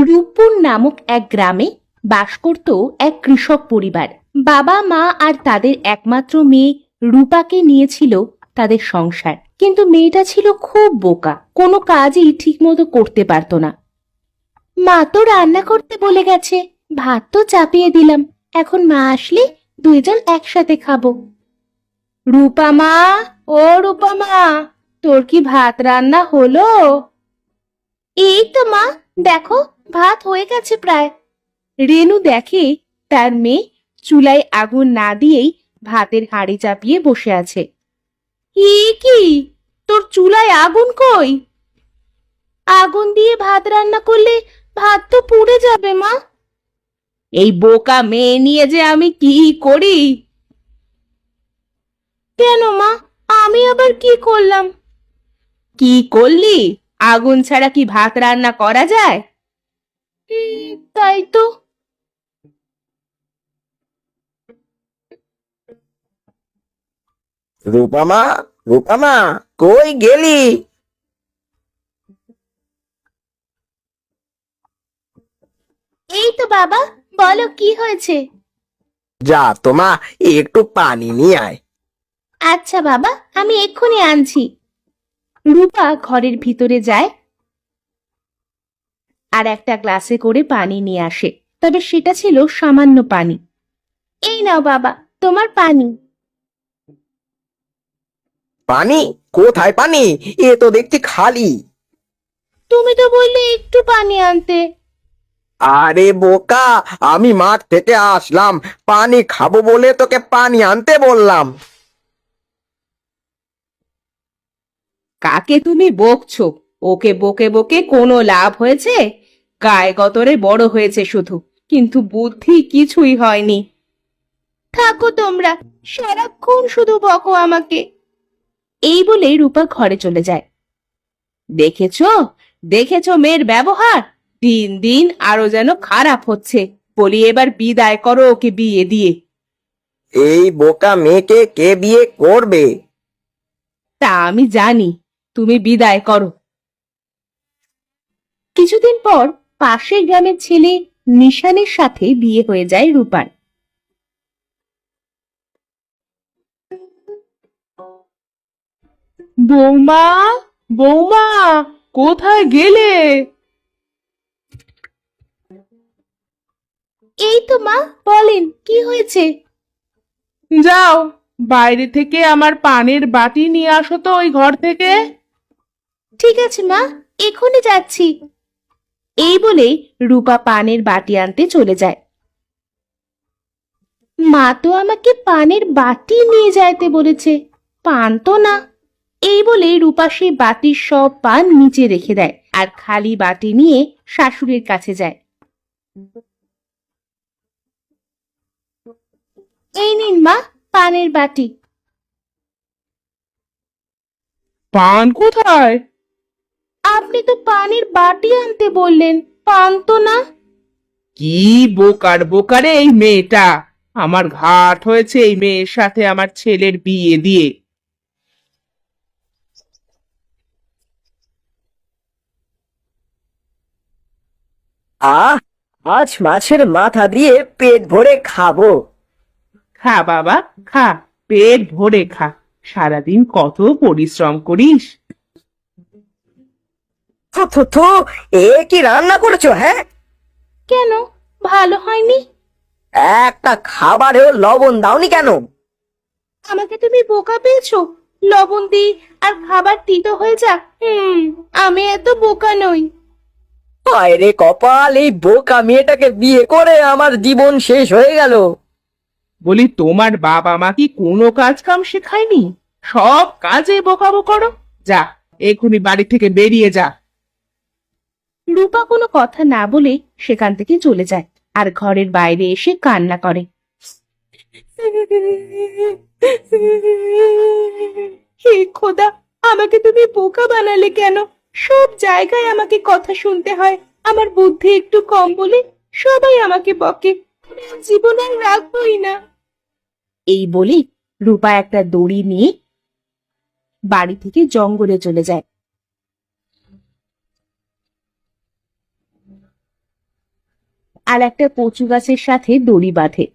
রূপপুর নামক এক গ্রামে বাস করত এক কৃষক পরিবার। বাবা মা আর তাদের একমাত্র মেয়ে রূপাকে নিয়েছিল তাদের সংসার। কিন্তু মেয়েটা ছিল খুব বোকা, কোনো কাজই ঠিক মতো করতে পারতো না। মা তো রান্না করতে বলে গেছে, ভাত তো চাপিয়ে দিলাম, এখন মা আসলে দুইজন একসাথে খাবো। রূপা মা, ও রূপা মা, তোর কি ভাত রান্না হলো? এই তো মা, দেখো ভাত হয়ে গেছে প্রায়। রেনু দেখে তার মেয়ে চুলায় আগুন না দিয়েই ভাতের হাঁড়ি চাপিয়ে বসে আছে। কি তোর চুলায় আগুন কই? আগুন দিয়ে ভাত রান্না করলে ভাত তো পুড়ে যাবে মা। এই বোকা মেয়ে নিয়ে যে আমি কি করি! কেন মা, আমি আবার কি করলাম? কি করলি? আগুন ছাড়া কি ভাত রান্না করা যায়? তাই তো। রূপামা, রূপামা, কই গেলি? এই তো বাবা, বলো কি হয়েছে? যা তোমা, একটু পানি নিয়ে আয়। আচ্ছা বাবা, আমি এক্ষুনি আনছি। রূপা ঘরের ভিতরে যায় আর একটা গ্লাসে করে পানি নিয়ে আসে, তবে সেটা ছিল সামান্য পানি। এই নাও বাবা, তোমার পানি। পানি? কোথায় পানি? এ তো দেখছি খালি। তুমি তো বললে একটু পানি আনতে। আরে বোকা, আমি মাঠ থেকে আসলাম, পানি খাবো বলে তোকে পানি আনতে বললাম। কাকে তুমি বকছো? ওকে বকে বকে কোনো লাভ হয়েছে? গায়ে গতরে বড় হয়েছে শুধু, কিন্তু বুদ্ধি কিছুই হয়নি। থাকো তোমরা, সারাক্ষণ শুধু বকো আমাকে। এই বলে রূপা ঘরে চলে যায়। দেখেছো, দেখেছো মেয়ের ব্যবহার? দিন দিন আরো যেন খারাপ হচ্ছে। বলি এবার বিদায় করো ওকে বিয়ে দিয়ে। এই বোকা মেয়েকে কে বিয়ে করবে? তা আমি জানি, তুমি বিদায় করো। কিছুদিন পর পাশের গ্রামের ছেলে নিশানের সাথে বিয়ে হয়ে যায় রূপার। বৌমা, বৌমা, কোথায় গেলে? এই তো মা, বলেন কি হয়েছে? যাও, বাইরে থেকে আমার পানির বাটি নিয়ে আসো তো ওই ঘর থেকে। ঠিক আছে মা, এখনই যাচ্ছি। এই বলে রূপা পানের বাটি আনতে চলে যায়। মা তো আমাকে পানের বাটি নিয়ে যাইতে বলেছে, পান তো না। এই বলে রূপা সেই বাটির সব পান নিচে রেখে দেয় আর খালি বাটি নিয়ে শাশুড়ির কাছে যায়। এই নিন মা, পানের বাটি। পান কোথায়? আপনি তো পানের বাটি আনতে বললেন, পান তো না। কি বোকার বোকারে এই মেয়েটা! আমার ঘাট হয়েছে এই মেয়ের সাথে আমার ছেলের বিয়ে দিয়ে। আহ, আজ মাছের মাথা দিয়ে পেট ভরে খাবো। খা বাবা, খা, পেট ভরে খা। সারাদিন কত পরিশ্রম করিস। থু থু থু, এ কি রান্না করেছো? হ্যাঁ, কেন, ভালো হয়নি? একটা খাবারেও লবণ দাওনি কেন? আমাকে তুমি বোকা পেয়েছো? লবণ দিই আর খাবার তিতো হয়ে যাক? আমি এত বোকা নই। হায় রে কপাল, এই বোকা মেয়েটাকে বিয়ে করে আমার জীবন শেষ হয়ে গেল। বলি তোমার বাবা মা কি কোনো কাজ কাম শেখায়নি? সব কাজে বোকাবো করো। যা, এখনই বাড়ি থেকে বেরিয়ে যা। রূপা কোনো কথা না বলে সেখান থেকে চলে যায় আর ঘরের বাইরে এসে কান্না করে। হে খোদা, আমাকে তুমি বোকা বানালে কেন? সব জায়গায় আমাকে কথা শুনতে হয়। আমার বুদ্ধি একটু কম বলে সবাই আমাকে বকে। আমি আর জীবন আর রাখবোই না। এই বলে রূপা একটা দড়ি নিয়ে বাড়ি থেকে জঙ্গলে চলে যায়। আর একটা কচু গাছের সাথে দড়ি বাঁধে।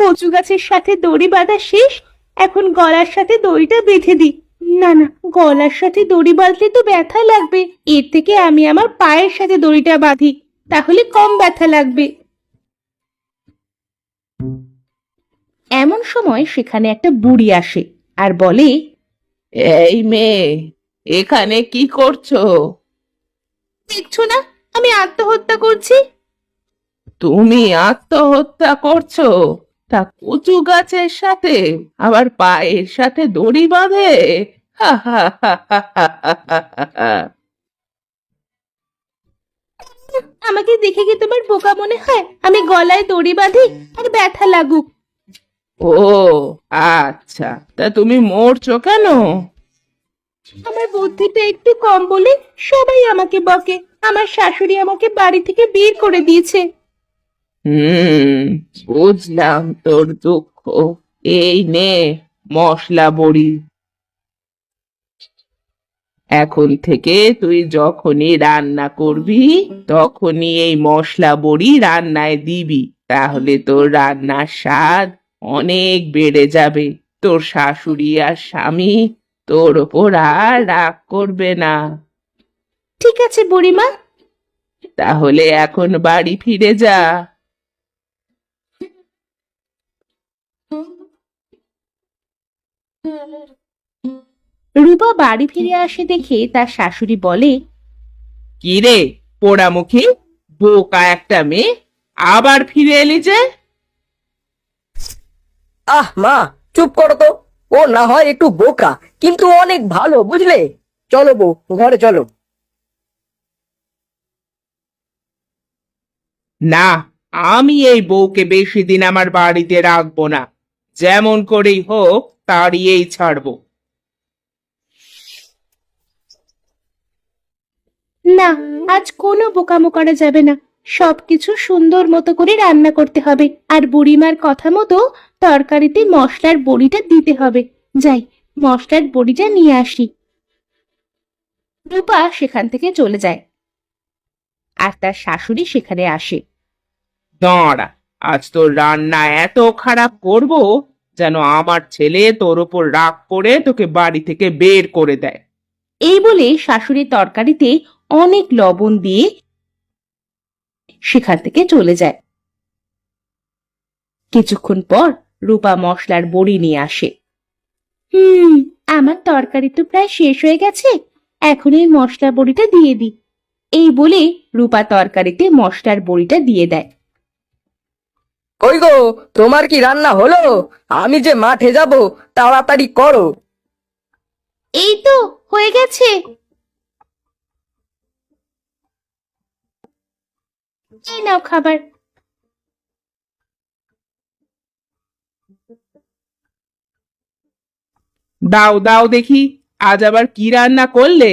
কচু গাছের সাথে দড়ি বাঁধা শেষ, এখন গলার সাথে দড়িটা বেঁধে দিই। না না, গলার সাথে দড়ি বাঁধলে তো ব্যথা লাগবে, এর থেকে আমি আমার পায়ের সাথে দড়িটা বাঁধি, তাহলে কম ব্যথা লাগবে। এমন সময় সেখানে একটা বুড়ি আসে আর বলে, এই মেয়ে, এখানে কি করছো? দেখছো না আমি আত্মহত্যা করছি? তুমি আত্মহত্যা করছো? তা কচু গাছের সাথে আবার পায়ের সাথে দড়ি বাঁধে? হা হা হা হা হা হা হা হা। আমাকে দেখে কি তোমার বোকা মনে হয়? আমি গলায় দড়ি বাঁধি আর ব্যথা লাগুক। ও আচ্ছা, তা তুমি মরছো কেন? আমার বুদ্ধিটা একটু কম বলে সবাই আমাকে বকে। আমার শাশুড়ি আমাকে বাড়ি থেকে বের করে দিয়েছে। বুঝলাম তোর দুঃখ। এই নে মশলা বড়ি। এখন থেকে তুই যখনই রান্না করবি তখনই এই মশলা বড়ি রান্নায় দিবি, তাহলে তোর রান্নার স্বাদ অনেক বেড়ে যাবে। তোর শাশুড়ি আর স্বামী তোর ওপর আর রাগ করবে না। ঠিক আছে বুড়িমা। তাহলে এখন বাড়ি ফিরে যা। রূপা বাড়ি ফিরে আসে দেখে তার শাশুড়ি বলে, কি রে পোড়ামুখী, বোকা একটা মেয়ে, আবার ফিরে এলি যে? আহ মা, চুপ করো তো। ও না হয় একটু বোকা, কিন্তু অনেক ভালো, বুঝলে? চলো বউ, ঘরে চলো। না, আমি এই বউকে বেশি দিন আমার বাড়িতে রাখবো না। যেমন করেই হোক তাড়িয়েই ছাড়বো। না, আজ কোনো বোকামো করা যাবে না, সবকিছু সুন্দর মতো করে রান্না করতে হবে, আর বুড়িমার কথা মতো তরকারিতে মশলার বড়িটা দিতে হবে। যাই, মশলার বড়িটা নিয়ে আসি। রূপা সেখান থেকে চলে যায় আর তার শাশুড়ি সেখানে আসে। দাঁড়া, আজ তোর রান্না এত খারাপ করব যেন আমার ছেলে তোর ওপর রাগ করে তোকে বাড়ি থেকে বের করে দেয়। এই বলে শাশুড়ি তরকারিতে অনেক লবণ দিয়ে সেখান থেকে চলে যায়। কিছুক্ষণ পর রূপা মশলার বড়ি নিয়ে আসে। আমার তরকারি তো প্রায় শেষ হয়ে গেছে, এখন এই মশলা বড়িটা দিয়ে দিই। এই বলে রূপা তরকারিতে মশলার বড়িটা দিয়ে দেয়। কই গো, তোমার কি রান্না হলো? আমি যে মাঠে যাব, তাড়াতাড়ি করো। এই তো হয়ে গেছে। এই নাও খাবার। দাও দাও দেখি, আজ আবার কি রান্না করলে?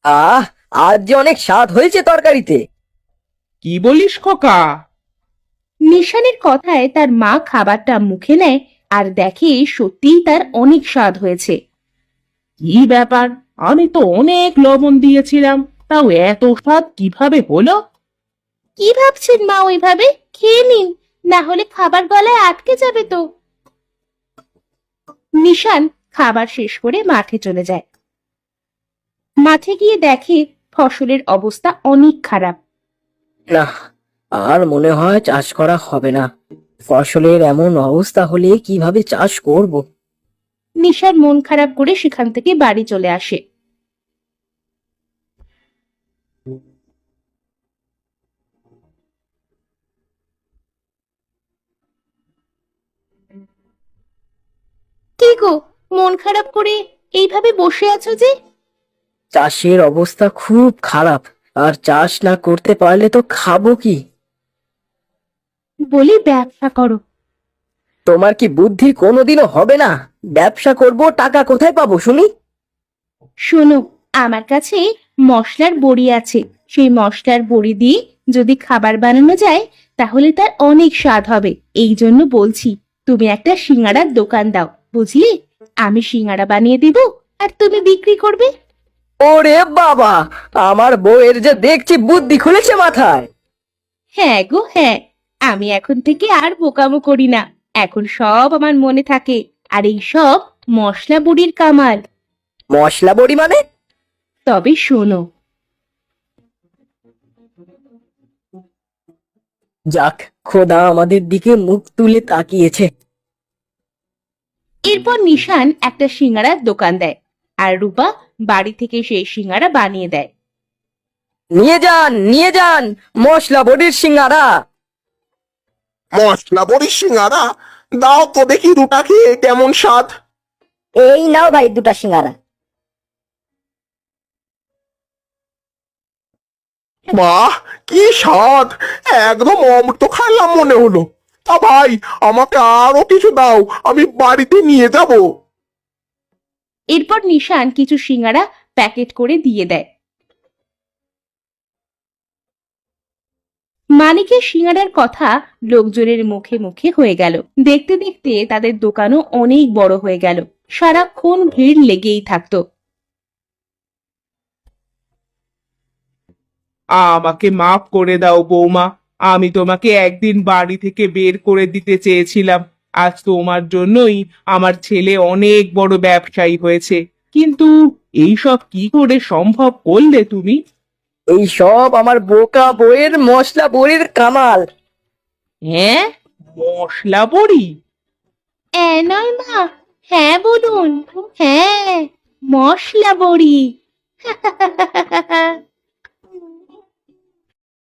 আহ, আজ যে অনেক স্বাদ হয়েছে তরকারিতে। কি বলিস খোকা? নিশানের কথায় তার মা খাবারটা মুখে নেয় আর দেখে সত্যিই তার অনেক স্বাদ হয়েছে। কি ব্যাপার, আমি তো অনেক লবণ দিয়েছিলাম, তাও এত স্বাদ কিভাবে হলো? কি ভাবছেন মা? ওইভাবে খেয়ে নিন, না হলে খাবার গলায় আটকে যাবে তো। নিশান খাবার শেষ করে মাঠে চলে যায়। মাঠে গিয়ে দেখে ফসলের অবস্থা অনেক খারাপ। না, আর মনে হয় চাষ করা হবে না। ফসলের এমন অবস্থা হলে কিভাবে চাষ করব? নিশান মন খারাপ করে সেখান থেকে বাড়ি চলে আসে। কি গো, মন খারাপ করে এইভাবে বসে আছো যে? চাষের অবস্থা খুব খারাপ, আর চাষ না করতে পারলে তো খাবো কি? বলি ব্যবসা করো। তোমার কি বুদ্ধি কোনোদিনও হবে না? ব্যবসা করব, টাকা কোথায় পাবো শুনি? শোনো, আমার কাছে মশলার বড়ি আছে, সেই মশলার বড়ি দিয়ে যদি খাবার বানানো যায় তাহলে তার অনেক স্বাদ হবে। এই জন্য বলছি, তুমি একটা সিঙ্গাড়ার দোকান দাও, বুঝলে? আমি সিঙ্গাড়া বানিয়ে দেব আর তুমি বিক্রি করবে। ওরে বাবা, আমার বউয়ের যে দেখছি বুদ্ধি খুলেছে মাথায়। হ্যাঁ গো হ্যাঁ, আমি এখন থেকে আর বোকামো করি না। এখন সব আমার মনে থাকে, আর এই সব মশলা বুড়ির কামাল। মশলা বড়ি মানে? তবে শোনো। যাক, খোদা আমাদের দিকে মুখ তুলে তাকিয়েছে। এরপর নিশান একটা সিঙ্গারার দোকান দেয়, আর রূপা বাড়ি থেকে সেই সিঙ্গারা বানিয়ে দেয়। নিয়ে যান মশলা বড়ির সিঙ্গারা। মশলা বড়ির সিঙ্গারা? দাও তো দেখি দুটা খেয়ে কেমন স্বাদ। এই নাও ভাই দুটা সিঙ্গারা। বাহ, কি স্বাদ! একদম অমৃত খাইলাম মনে হলো। তা ভাই, আমাকে আরো কিছু দাও, আমি বাড়িতে নিয়ে যাব। এরপর নিশান কিছু সিঙ্গারা প্যাকেট করে দিয়ে দেয়। মানিকের সিঙ্গারার কথা লোকজনের মুখে মুখে হয়ে গেল। দেখতে দেখতে তাদের দোকানও অনেক বড় হয়ে গেল। সারাক্ষণ ভিড় লেগেই থাকতো। আমাকে মাফ করে দাও বৌমা, আমি তোমাকে একদিন বাড়ি থেকে বের করে দিতে চেয়েছিলাম। আজ তোমার জন্যই আমার ছেলে অনেক বড় ব্যবসায়ী হয়েছে। কিন্তু এইসব কি করে সম্ভব করলে তুমি? এই সব আমার বোকা বউয়ের মশলা বড়ির কামাল। হ্যাঁ, মশলা বড়ি? নয় মা, হ্যাঁ বলুন, হ্যাঁ, মশলা বড়ি।